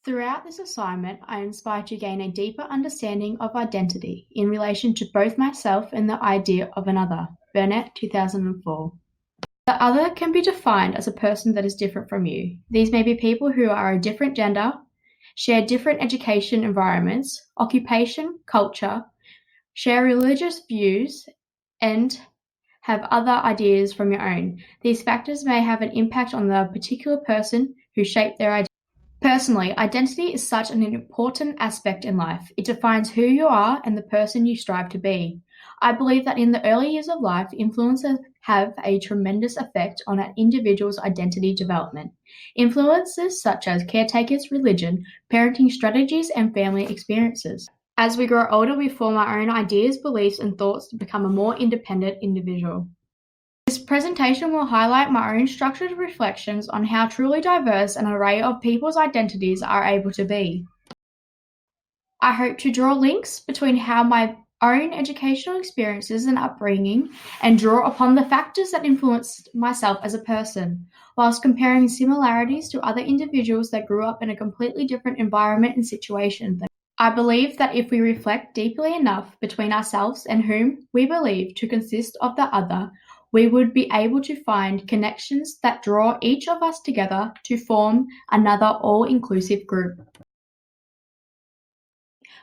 Throughout this assignment, I aspire to gain a deeper understanding of identity in relation to both myself and the idea of another. Burnett, 2004. The other can be defined as a person that is different from you. These may be people who are a different gender, share different education environments, occupation, culture, share religious views, and have other ideas from your own. These factors may have an impact on the particular person who shaped their identity. Personally, identity is such an important aspect in life. It defines who you are and the person you strive to be. I believe that in the early years of life, influences have a tremendous effect on an individual's identity development. Influences such as caretakers, religion, parenting strategies, and family experiences. As we grow older, we form our own ideas, beliefs, and thoughts to become a more independent individual. This presentation will highlight my own structured reflections on how truly diverse an array of people's identities are able to be. I hope to draw links between how my own educational experiences and upbringing and draw upon the factors that influenced myself as a person, whilst comparing similarities to other individuals that grew up in a completely different environment and situation. I believe that if we reflect deeply enough between ourselves and whom we believe to consist of the other, we would be able to find connections that draw each of us together to form another all-inclusive group.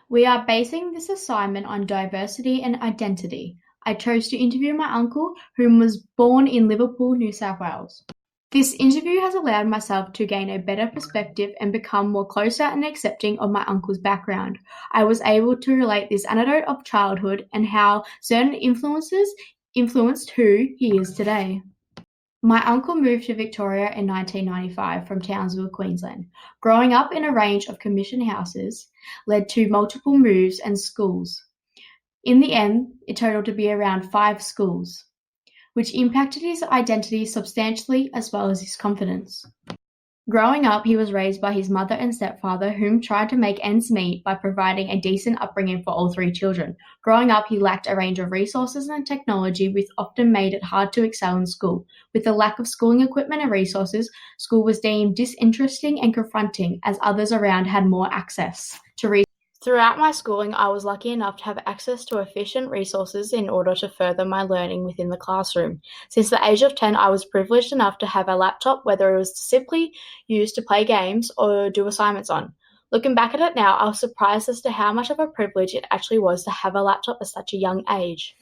We are basing this assignment on diversity and identity. I chose to interview my uncle, who was born in Liverpool, New South Wales. This interview has allowed myself to gain a better perspective and become more closer and accepting of my uncle's background. I was able to relate this anecdote of childhood and how certain influences influenced who he is today. My uncle moved to Victoria in 1995 from Townsville, Queensland. Growing up in a range of commission houses led to multiple moves and schools. In the end, it totaled to be around 5 schools, which impacted his identity substantially as well as his confidence. Growing up, he was raised by his mother and stepfather, whom tried to make ends meet by providing a decent upbringing for all 3 children. Growing up, he lacked a range of resources and technology, which often made it hard to excel in school. With the lack of schooling equipment and resources, school was deemed disinteresting and confronting, as others around had more access to resources. Throughout my schooling, I was lucky enough to have access to efficient resources in order to further my learning within the classroom. Since the age of 10, I was privileged enough to have a laptop, whether it was simply used to play games or do assignments on. Looking back at it now, I was surprised as to how much of a privilege it actually was to have a laptop at such a young age.